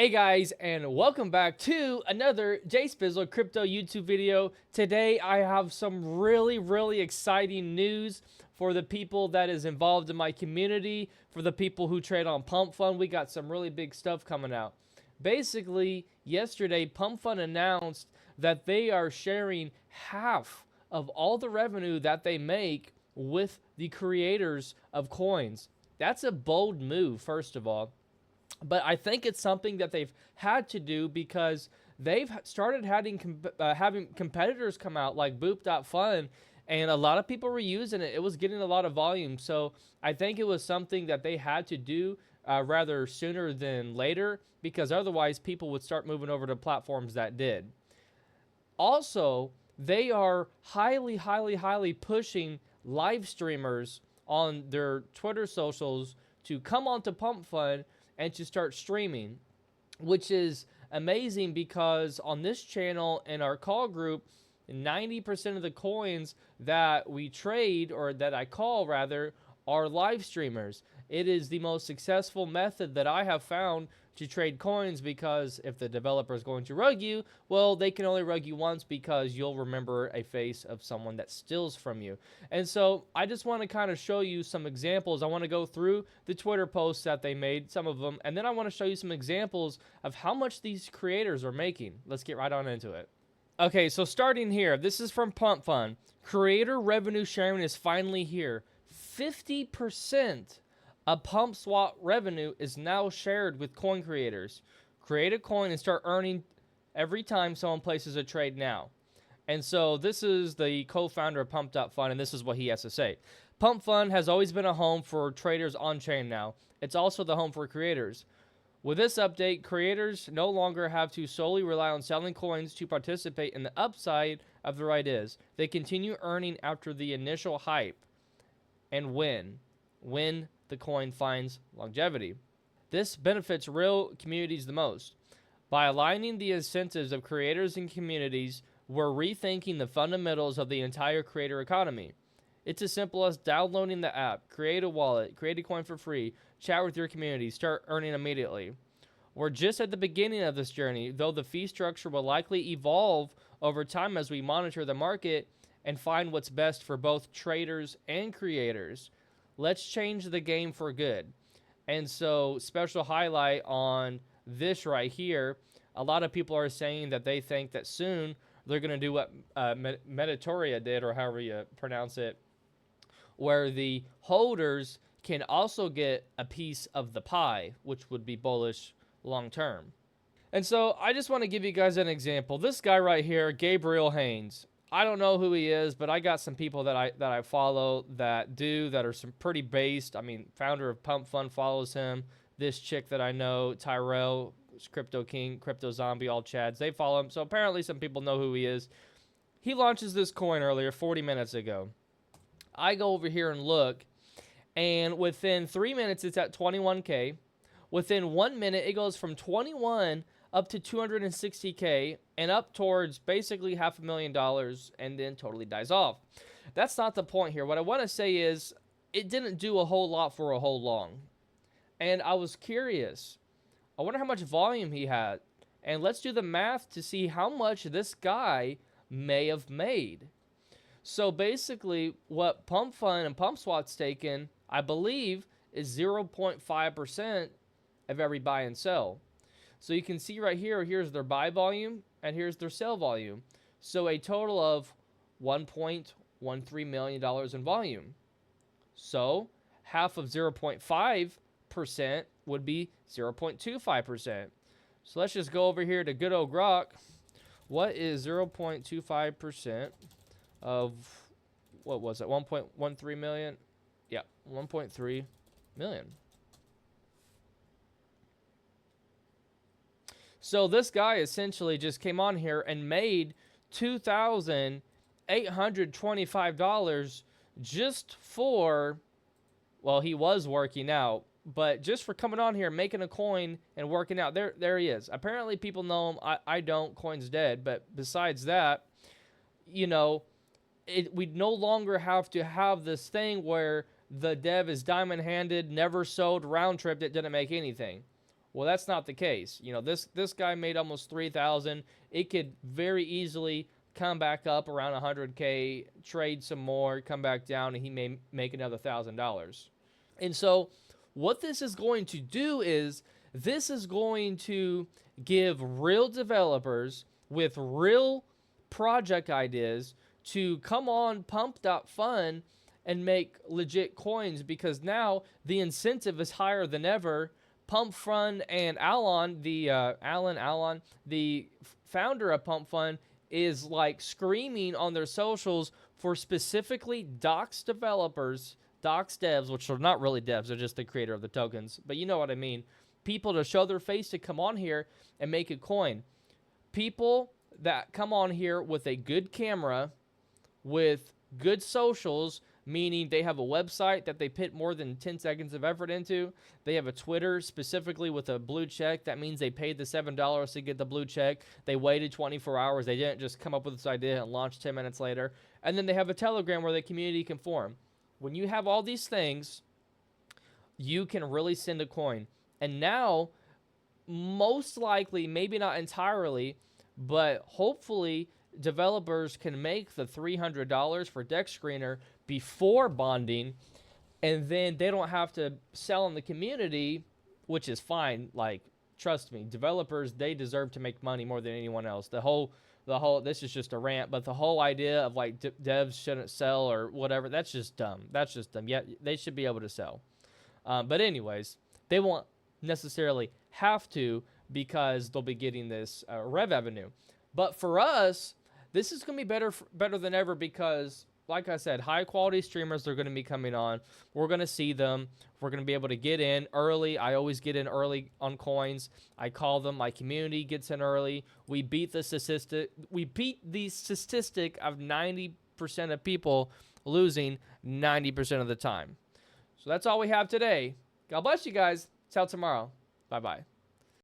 Hey guys, and welcome back to another JSpizzle crypto YouTube video. Today I have some really exciting news for the people that is involved in my community, for the people who trade on pump.fun. We got some really big stuff coming out. Basically, yesterday pump.fun announced that they are sharing half of all the revenue that they make with the creators of coins. That's a bold move, first of all. But I think it's something that they've had to do because they've started having competitors come out like pump.fun, and a lot of people were using it. It was getting a lot of volume. So I think it was something that they had to do rather sooner than later, because otherwise people would start moving over to platforms that did. Also, they are highly pushing live streamers on their Twitter socials to come onto pump.fun and to start streaming, which is amazing because on this channel and our call group, 90% of the coins that we trade, or that I call rather, are live streamers. It is the most successful method that I have found to trade coins, because if the developer is going to rug you, well, they can only rug you once because you'll remember a face of someone that steals from you. And so I just want to kind of show you some examples. I want to go through the Twitter posts that they made, some of them, and then I want to show you some examples of how much these creators are making. Let's get right on into it. Okay, so starting here, this is from pump.fun. Creator revenue sharing is finally here. 50% of PumpSwap revenue is now shared with coin creators. Create a coin and start earning every time someone places a trade now. And so this is the co-founder of pump.fun, and this is what he has to say. Pump.fun has always been a home for traders on-chain now. It's also the home for creators. With this update, creators no longer have to solely rely on selling coins to participate in the upside of their ideas. They continue earning after the initial hype and when the coin finds longevity. This benefits real communities the most. By aligning the incentives of creators and communities, we're rethinking the fundamentals of the entire creator economy. It's as simple as downloading the app, create a wallet, create a coin for free, chat with your community, start earning immediately. We're just at the beginning of this journey, though the fee structure will likely evolve over time as we monitor the market and find what's best for both traders and creators. Let's change the game for good. And so, special highlight on this right here, a lot of people are saying that they think that soon they're going to do what Meditoria did, or however you pronounce it, where the holders can also get a piece of the pie, which would be bullish long term. And so I just want to give you guys an example. This guy right here, Gabriel Haynes. I don't know who he is, but I got some people that I follow that are some pretty based. I mean, founder of pump.fun follows him. This chick that I know, Tyrell, Crypto King, Crypto Zombie, all Chads, they follow him. So apparently some people know who he is. He launches this coin earlier, 40 minutes ago. I go over here and look, and within 3 minutes, it's at 21K. Within 1 minute, it goes from 21 up to 260K and up towards basically $500,000, and then totally dies off. That's not the point here. What I want to say is it didn't do a whole lot for a whole long. And I was curious. I wonder how much volume he had. And let's do the math to see how much this guy may have made. So basically, what pump.fun and PumpSwap's taken, I believe, is 0.5% of every buy and sell. So you can see right here, here's their buy volume, and here's their sell volume. So a total of $1.13 million in volume. So half of 0.5% would be 0.25%. So let's just go over here to good old Grok. What is 0.25% of, what was it, 1.13 million? Yeah, 1.3 million. So this guy essentially just came on here and made $2,825 just for, well, he was working out, but just for coming on here, making a coin and working out. There he is. Apparently people know him. I don't. Coin's dead. But besides that, you know, we no longer have to have this thing where the dev is diamond-handed, never sold, round-tripped, it didn't make anything. Well, that's not the case. You know, this guy made almost 3,000. It could very easily come back up around 100K, trade some more, come back down, and he may make another $1,000. And so what this is going to do is this is going to give real developers with real project ideas to come on pump.fun and make legit coins, because now the incentive is higher than ever. Pump.fun and Alan, the founder of Pump.fun, is like screaming on their socials for specifically docs developers, docs devs, which are not really devs, they're just the creator of the tokens, but you know what I mean. People to show their face to come on here and make a coin. People that come on here with a good camera, with good socials, meaning they have a website that they put more than 10 seconds of effort into. They have a Twitter specifically with a blue check. That means they paid the $7 to get the blue check. They waited 24 hours. They didn't just come up with this idea and launch 10 minutes later. And then they have a Telegram where the community can form. When you have all these things, you can really send a coin. And now, most likely, maybe not entirely, but hopefully developers can make the $300 for Deck Screener before bonding, and then they don't have to sell in the community, which is fine. Like, trust me, developers, they deserve to make money more than anyone else. The whole this is just a rant, but the whole idea of like devs shouldn't sell or whatever, that's just dumb. That's just dumb. Yeah, they should be able to sell. But anyways, they won't necessarily have to, because they'll be getting this rev avenue. But for us, this is going to be better than ever, because, like I said, high-quality streamers are going to be coming on. We're going to see them. We're going to be able to get in early. I always get in early on coins. I call them. My community gets in early. We beat the statistic. We beat the statistic of 90% of people losing 90% of the time. So that's all we have today. God bless you guys. Till tomorrow. Bye-bye.